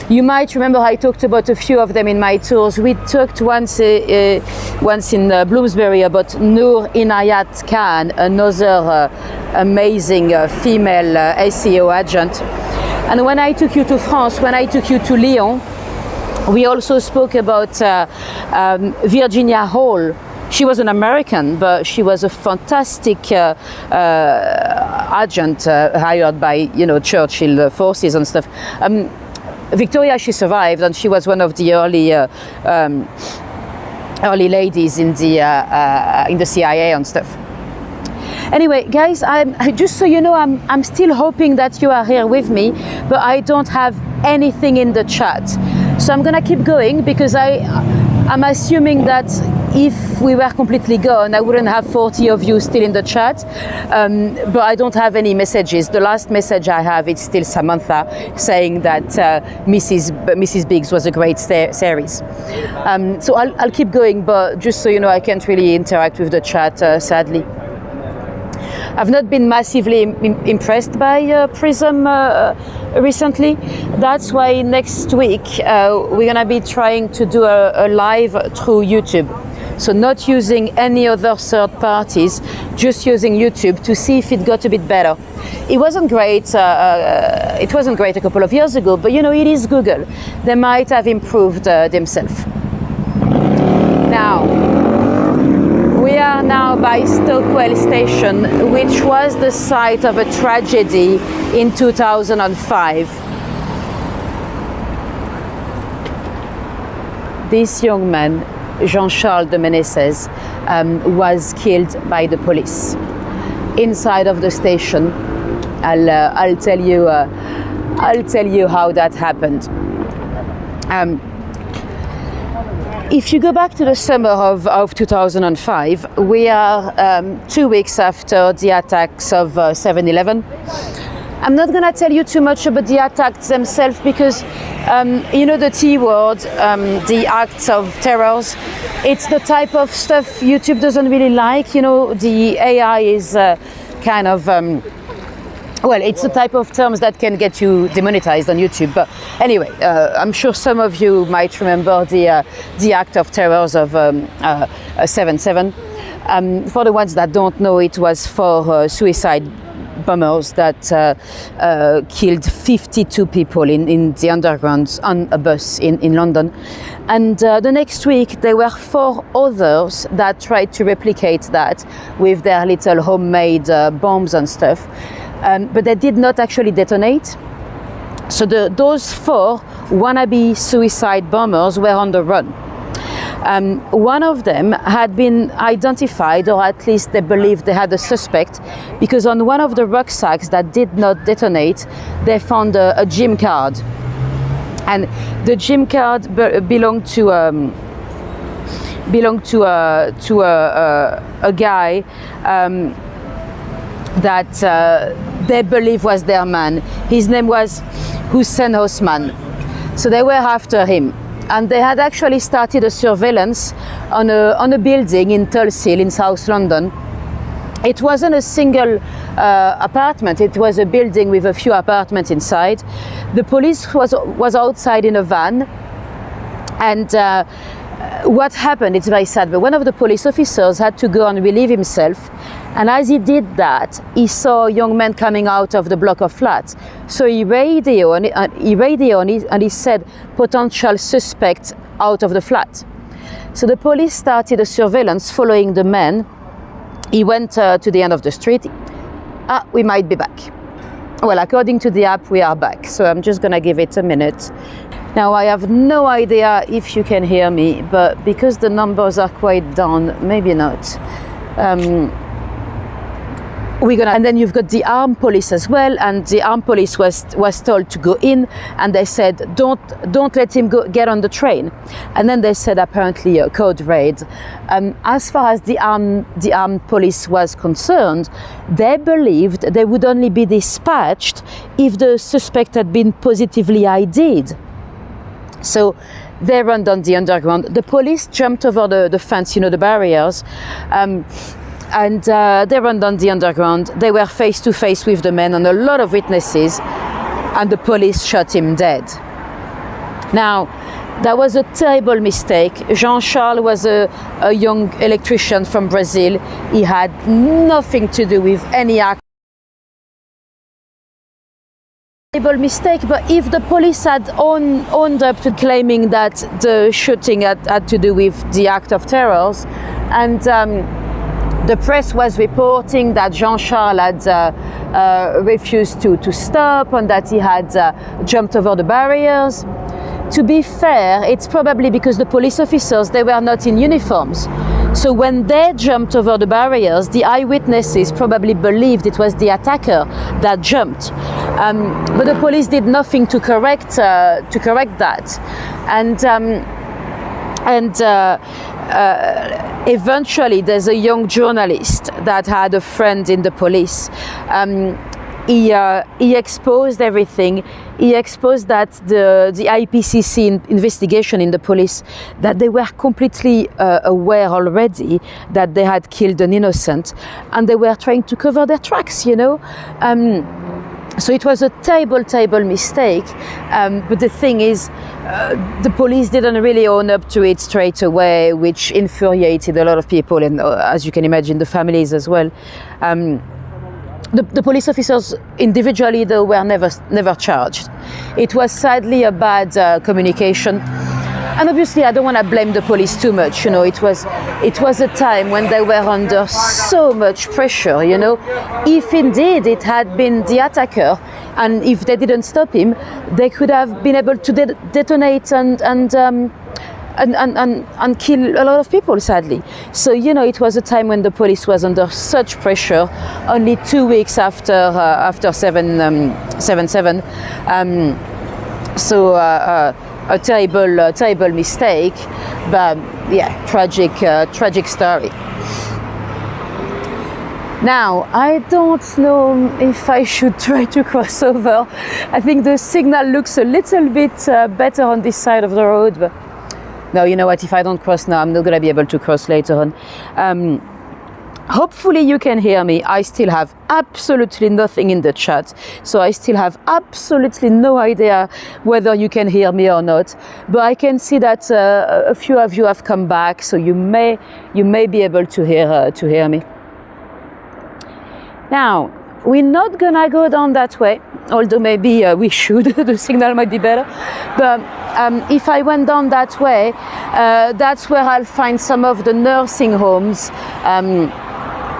You might remember I talked about a few of them in my tours. We talked once in Bloomsbury about Noor Inayat Khan, another amazing female SEO agent. And when I took you to France, when I took you to Lyon, we also spoke about Virginia Hall. She was an American, but she was a fantastic agent hired by Churchill forces and stuff. Victoria, she survived, and she was one of the early ladies in the CIA and stuff. Anyway, guys, just so you know, I'm still hoping that you are here with me, but I don't have anything in the chat. So I'm gonna keep going because I'm assuming that if we were completely gone, I wouldn't have 40 of you still in the chat, but I don't have any messages. The last message I have is still Samantha saying that Mrs. Biggs was a great series. So I'll keep going, but just so you know, I can't really interact with the chat, sadly. I've not been massively impressed by Prism recently. That's why next week we're gonna be trying to do a live through YouTube. So not using any other third parties, just using YouTube to see if it got a bit better. It wasn't great. It wasn't great a couple of years ago, but you know, it is Google. They might have improved themselves. Now, we are now by Stockwell station, which was the site of a tragedy in 2005. This young man, Jean Charles de Menezes, was killed by the police inside of the station. I'll tell you how that happened. If you go back to the summer of 2005, we are 2 weeks after the attacks of 7/11. I'm not going to tell you too much about the attacks themselves because, you know, the T word, the acts of terrors, it's the type of stuff YouTube doesn't really like. You know, the AI is kind of... well, it's the type of terms that can get you demonetized on YouTube. But anyway, I'm sure some of you might remember the act of terrors of 7/7. For the ones that don't know, it was 4 suicide bombers that killed 52 people in the underground on a bus in London. And the next week, there were 4 others that tried to replicate that with their little homemade bombs and stuff. But they did not actually detonate. So those 4 wannabe suicide bombers were on the run. One of them had been identified, or at least they believed they had a suspect, because on one of the rucksacks that did not detonate, they found a gym card. And the gym card belonged to a guy that they believe was their man. His name was Hussein Osman. So they were after him. And they had actually started a surveillance on a building in Tulse Hill in South London. It wasn't a single apartment, it was a building with a few apartments inside. The police was outside in a van, and what happened, it's very sad, but one of the police officers had to go and relieve himself, and as he did that, he saw a young man coming out of the block of flats. So he radioed and he said, potential suspect out of the flat. So the police started a surveillance following the man. He went to the end of the street. We might be back. Well, according to the app, we are back. So I'm just gonna give it a minute. Now, I have no idea if you can hear me, but because the numbers are quite down, maybe not. And then you've got the armed police as well, and the armed police was told to go in, and they said, don't let him get on the train. And then they said apparently a code red. As far as the armed police was concerned, they believed they would only be dispatched if the suspect had been positively ID'd. So they ran down the underground. The police jumped over the fence, you know, the barriers, and they ran down the underground. They were face to face with the man and a lot of witnesses, and the police shot him dead. Now, that was a terrible mistake. Jean Charles was a young electrician from Brazil. He had nothing to do with any act. Mistake, but if the police had owned up to claiming that the shooting had to do with the act of terrors, and the press was reporting that Jean Charles had refused to stop and that he had jumped over the barriers. To be fair, it's probably because the police officers, they were not in uniforms. So when they jumped over the barriers, the eyewitnesses probably believed it was the attacker that jumped. But the police did nothing to correct that. eventually there's a young journalist that had a friend in the police. He exposed everything. He exposed that the IPCC investigation in the police, that they were completely aware already that they had killed an innocent, and they were trying to cover their tracks, you know. So it was a terrible mistake. But the thing is, the police didn't really own up to it straight away, which infuriated a lot of people, and as you can imagine, the families as well. The police officers individually, though, were never charged. It was sadly a bad communication. And obviously, I don't want to blame the police too much. You know, it was a time when they were under so much pressure. You know, if indeed it had been the attacker, and if they didn't stop him, they could have been able to detonate and kill a lot of people, sadly. So, you know, it was a time when the police was under such pressure. Only 2 weeks after 7/7. A terrible mistake, but yeah, tragic story. Now, I don't know if I should try to cross over. I think the signal looks a little bit better on this side of the road, but no, you know what, if I don't cross now, I'm not gonna be able to cross later on. Hopefully you can hear me. I still have absolutely nothing in the chat, so I still have absolutely no idea whether you can hear me or not. But I can see that a few of you have come back, so you may be able to hear me. Now, we're not gonna go down that way, although maybe we should. The signal might be better. But if I went down that way, that's where I'll find some of the nursing homes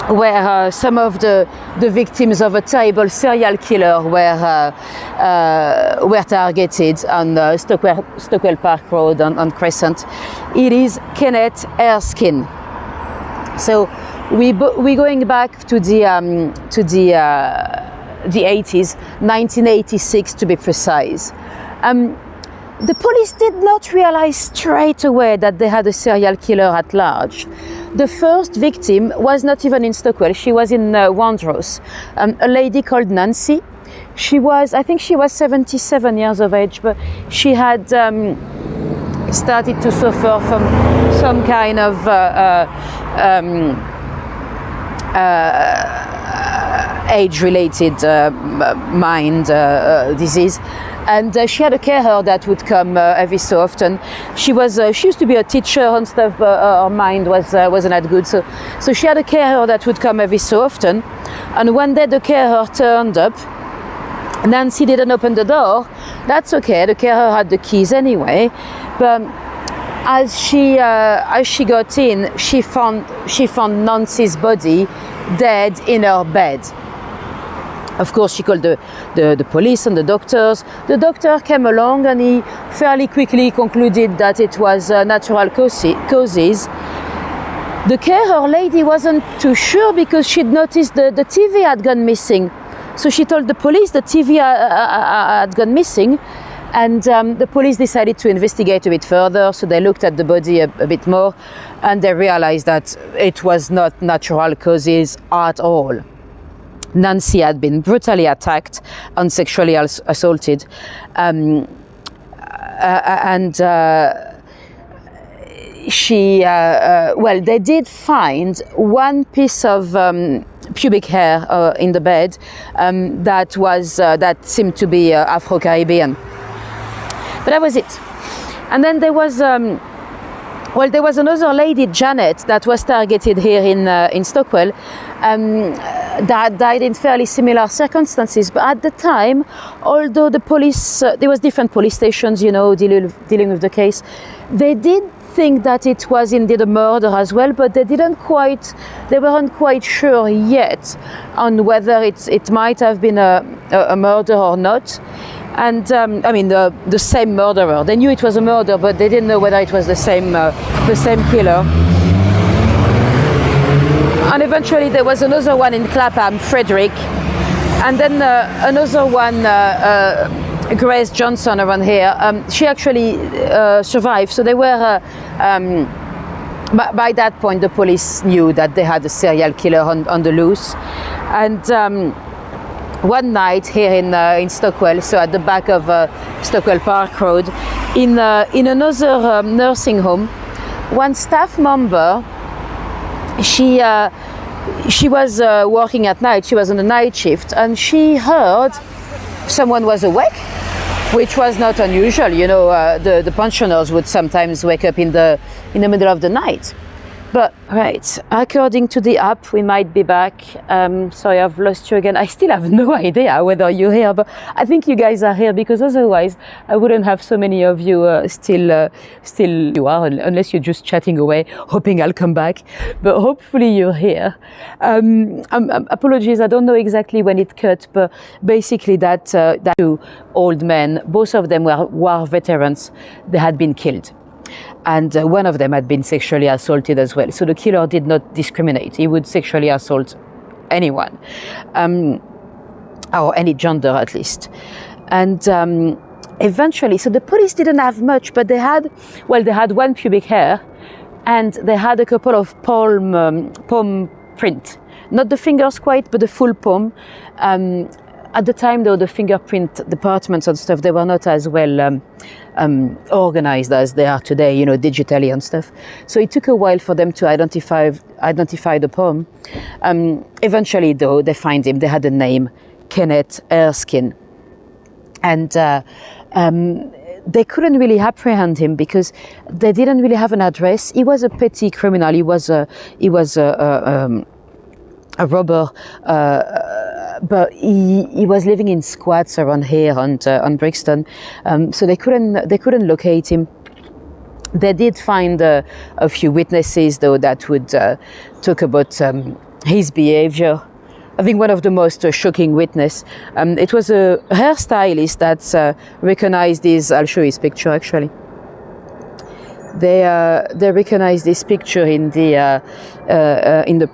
where some of the victims of a terrible serial killer were targeted on Stockwell Park Road on Crescent. It is Kenneth Erskine. So we're going back to the 80s, 1986 to be precise. The police did not realize straight away that they had a serial killer at large. The first victim was not even in Stockwell. She was in Wandros, a lady called Nancy. I think she was 77 years of age, but she had started to suffer from some kind of age-related mind disease. And she had a carer that would come every so often. She used to be a teacher and stuff, but her mind wasn't that good. So she had a carer that would come every so often. And one day the carer turned up. Nancy didn't open the door. That's okay. The carer had the keys anyway. But as she got in, she found Nancy's body dead in her bed. Of course, she called the police and the doctors. The doctor came along and he fairly quickly concluded that it was natural causes. The carer lady wasn't too sure because she'd noticed the TV had gone missing. So she told the police the TV had gone missing, and the police decided to investigate a bit further. So they looked at the body a bit more, and they realized that it was not natural causes at all. Nancy had been brutally attacked and sexually assaulted, they did find one piece of pubic hair in the bed that seemed to be Afro-Caribbean, but that was it. And then there was another lady, Janet, that was targeted here in Stockwell, that died in fairly similar circumstances. But at the time, although the police, there was different police stations, you know, dealing with the case, they did think that it was indeed a murder as well, but they weren't quite sure yet on whether it might have been a murder or not. And the same murderer. They knew it was a murder, but they didn't know whether it was the same killer. And eventually there was another one in Clapham, Frederick, and then another one, Grace Johnson around here. She actually survived. So they were But by that point, the police knew that they had a serial killer on the loose. And one night here in Stockwell, so at the back of Stockwell Park Road, in another nursing home, one staff member, she was working at night. She was on a night shift, and she heard someone was awake, which was not unusual. You know, the pensioners would sometimes wake up in the middle of the night. But right, according to the app, we might be back. Sorry, I've lost you again. I still have no idea whether you're here, but I think you guys are here because otherwise I wouldn't have so many of you still you are, unless you're just chatting away, hoping I'll come back. But hopefully you're here. Apologies, I don't know exactly when it cut, but basically that two old men, both of them were war veterans. They had been killed. And one of them had been sexually assaulted as well. So the killer did not discriminate. He would sexually assault anyone, or any gender at least. And eventually, so the police didn't have much, but they had one pubic hair, and they had a couple of palm print. Not the fingers quite, but the full palm. At the time, though, the fingerprint departments and stuff, they were not as well organized as they are today, you know, digitally and stuff. So it took a while for them to identify the palm. Eventually, though, they find him. They had a name, Kenneth Erskine. And they couldn't really apprehend him because they didn't really have an address. He was a petty criminal. He was a robber, but he was living in squats around here on Brixton, so they couldn't locate him. They did find a few witnesses though that would talk about his behavior. I think one of the most shocking witness, it was a hairstylist that recognized his. I'll show his picture actually. They recognized this picture in the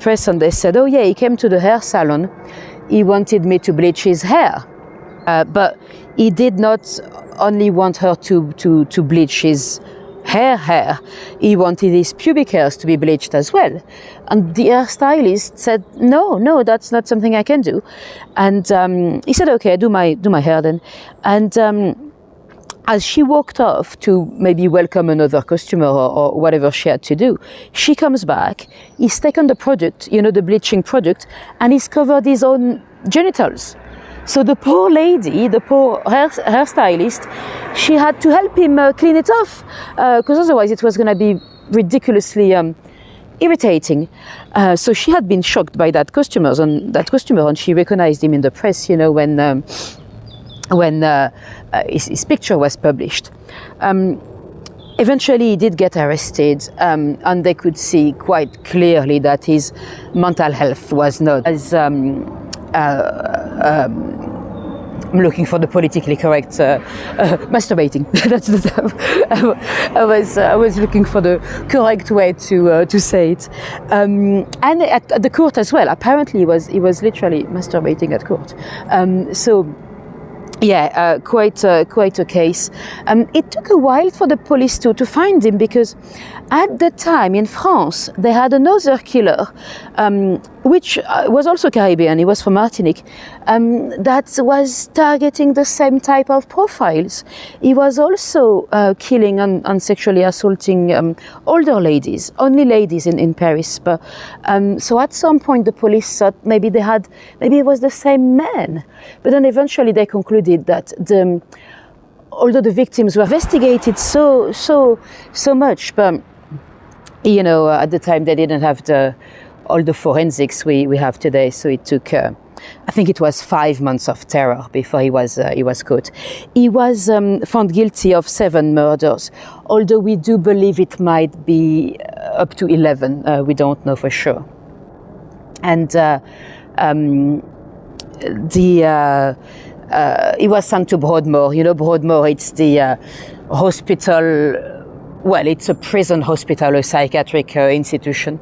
press, and they said, "Oh yeah, he came to the hair salon. He wanted me to bleach his hair, but he did not only want her to bleach his hair. He wanted his pubic hairs to be bleached as well." And the hairstylist said, "No, that's not something I can do." And he said, "Okay, do my hair then." And as she walked off to maybe welcome another customer or whatever she had to do, she comes back, he's taken the product, you know, the bleaching product, and he's covered his own genitals. So the poor lady, the poor hairstylist, she had to help him clean it off, because otherwise it was going to be ridiculously irritating. So she had been shocked by that customer, and she recognized him in the press, you know, when his picture was published. Eventually he did get arrested, and they could see quite clearly that his mental health was not as I'm looking for the politically correct masturbating. That's the term. I was looking for the correct way to say it. And at the court as well. Apparently he was literally masturbating at court. Yeah, quite a case. It took a while for the police to find him, because at the time in France they had another killer, which was also Caribbean. He was from Martinique, that was targeting the same type of profiles. He was also killing and sexually assaulting older ladies, only ladies in Paris. But so at some point the police thought maybe it was the same man, but then eventually they concluded that although the victims were investigated so much, but you know, at the time they didn't have all the forensics we have today. So it took, I think it was 5 months of terror before he was caught. He was found guilty of 7 murders, although we do believe it might be up to 11. We don't know for sure. And he was sent to Broadmoor. You know, Broadmoor, it's the hospital. Well, it's a prison hospital, a psychiatric institution.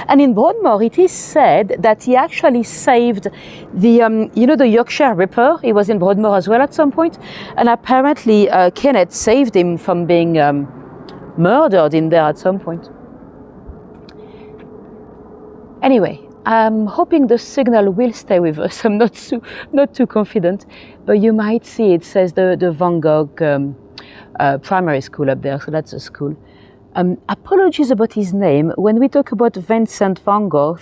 And in Broadmoor, it is said that he actually saved the, the Yorkshire Ripper. He was in Broadmoor as well at some point. And apparently Kenneth saved him from being murdered in there at some point. Anyway, I'm hoping the signal will stay with us. I'm not too confident, but you might see it says the Van Gogh primary school up there, so that's a school. Apologies about his name. When we talk about Vincent Van Gogh,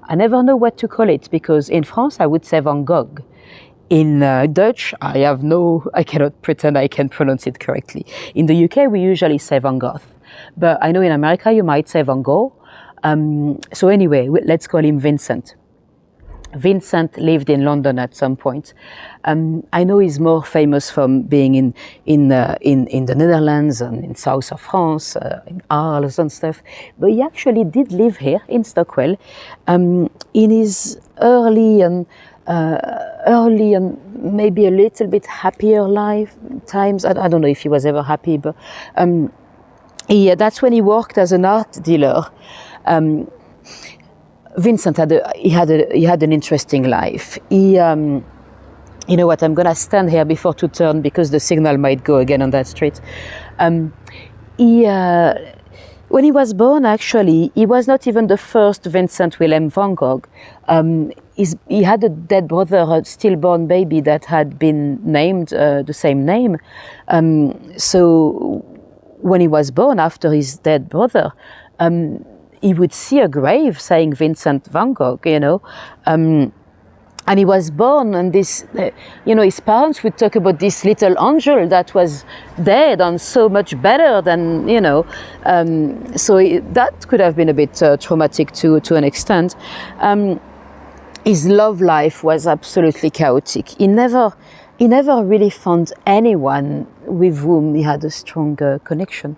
I never know what to call it, because in France I would say Van Gogh. In Dutch, I cannot pretend I can pronounce it correctly. In the UK, we usually say Van Gogh. But I know in America, you might say Van Gogh. So anyway, let's call him Vincent. Vincent lived in London at some point. I know he's more famous from being in the Netherlands and in south of France, in Arles and stuff. But he actually did live here in Stockwell in his early and maybe a little bit happier life times. I don't know if he was ever happy, but that's when he worked as an art dealer. Vincent had an interesting life. You know what? I'm gonna stand here before to turn because the signal might go again on that street. When he was born, actually, he was not even the first Vincent Willem van Gogh. He had a dead brother, a stillborn baby that had been named the same name. So when he was born, after his dead brother, he would see a grave saying Vincent Van Gogh, you know. And he was born, and this, you know, his parents would talk about this little angel that was dead and so much better than, you know. That could have been a bit traumatic to an extent. His love life was absolutely chaotic. He never really found anyone with whom he had a stronger connection.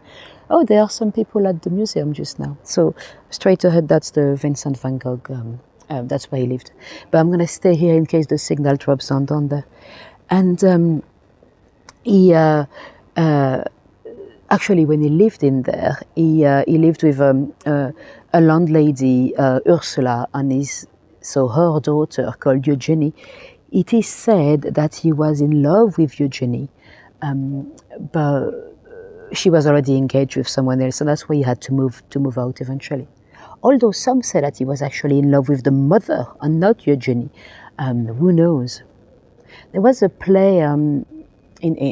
Oh, there are some people at the museum just now. So straight ahead, that's the Vincent Van Gogh. That's where he lived. But I'm going to stay here in case the signal drops down there. And he actually, when he lived in there, he lived with a landlady, Ursula, and her daughter called Eugenie. It is said that he was in love with Eugenie, but she was already engaged with someone else, and that's why he had to move out eventually. Although some say that he was actually in love with the mother and not Eugenie. Who knows? There was a play,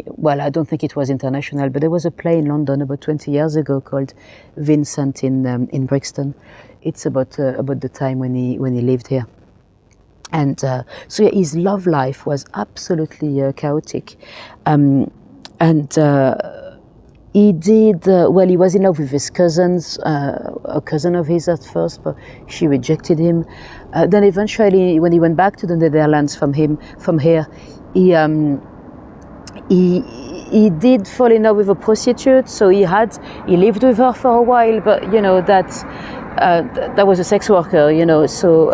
well, I don't think it was international, but there was a play in London about 20 years ago called Vincent in Brixton. It's about the time when he lived here. And so yeah, his love life was absolutely chaotic. He did, he was in love with his cousins, a cousin of his at first, but she rejected him. Then eventually, when he went back to the Netherlands from here, he did fall in love with a prostitute, so he lived with her for a while, but you know, that was a sex worker, you know, so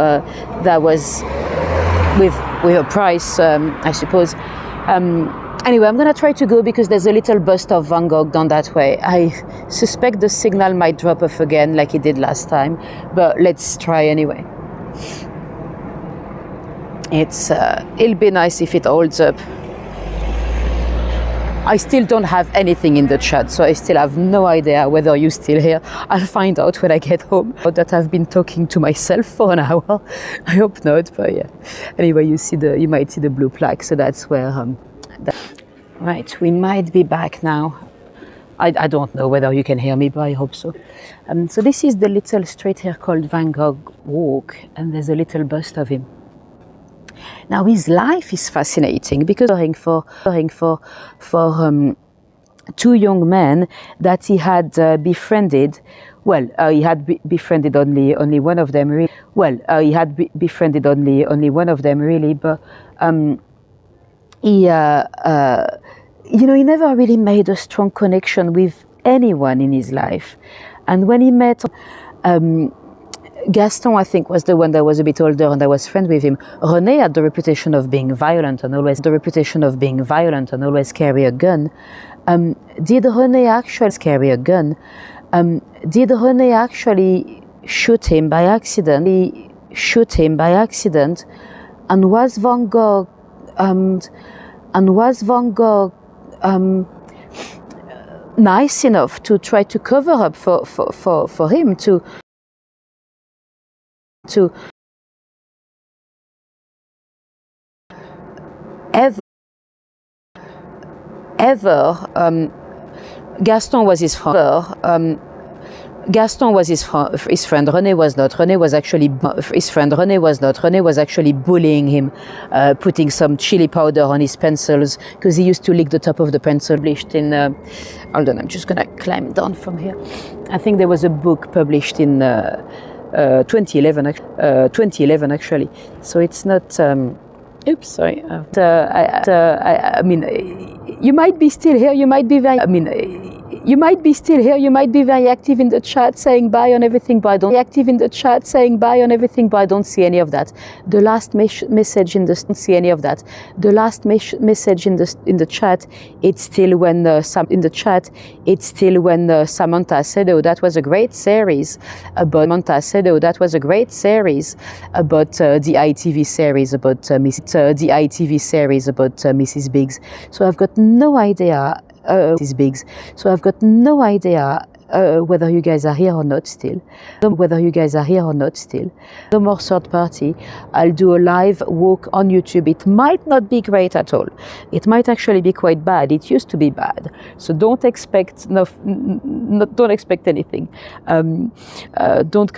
that was with a price, I suppose. Anyway, I'm going to try to go because there's a little bust of Van Gogh down that way. I suspect the signal might drop off again like it did last time, but let's try anyway. It'll be nice if it holds up. I still don't have anything in the chat, so I still have no idea whether you're still here. I'll find out when I get home. That I've been talking to myself for an hour. I hope not, but yeah. Anyway, you might see the blue plaque, so that's where... Right, we might be back now. I don't know whether you can hear me, but I hope so. So this is the little street here called Van Gogh Walk, and there's a little bust of him. Now his life is fascinating because for two young men that he had befriended. Well, he had befriended only one of them. Really. Well, he had befriended only one of them really, but. He never really made a strong connection with anyone in his life. And when he met Gaston, I think, was the one that was a bit older and that was friend with him. René had the reputation of being violent and always carry a gun. Did René actually carry a gun? Did René actually shoot him by accident? And was Van Gogh nice enough to try to cover up for him, to to Gaston was his friend. Gaston was his friend. René was not. René was actually his friend. René was not. René was actually bullying him, putting some chili powder on his pencils because he used to lick the top of the pencil. Published in, hold on, I'm just gonna climb down from here. I think there was a book published in 2011 actually. So it's not. Oops, sorry. I mean, you might be still here. You might be very. I mean. You might be still here. You might be very active in the chat, saying bye on everything, but I don't. Active in the chat, saying bye on everything, but I don't see any of that. The last message in the don't see any of that. The last message in the chat. It's still when in the chat. It's still when Samantha said, "Oh, that was a great series." About Samantha said, "Oh, that was a great series." About the ITV series about the ITV series about Mrs. Biggs. So I've got no idea. Mrs. Biggs. So I've got no idea whether you guys are here or not still. Whether you guys are here or not still. No more third party. I'll do a live walk on YouTube. It might not be great at all. It might actually be quite bad. It used to be bad. So don't expect don't expect anything. Don't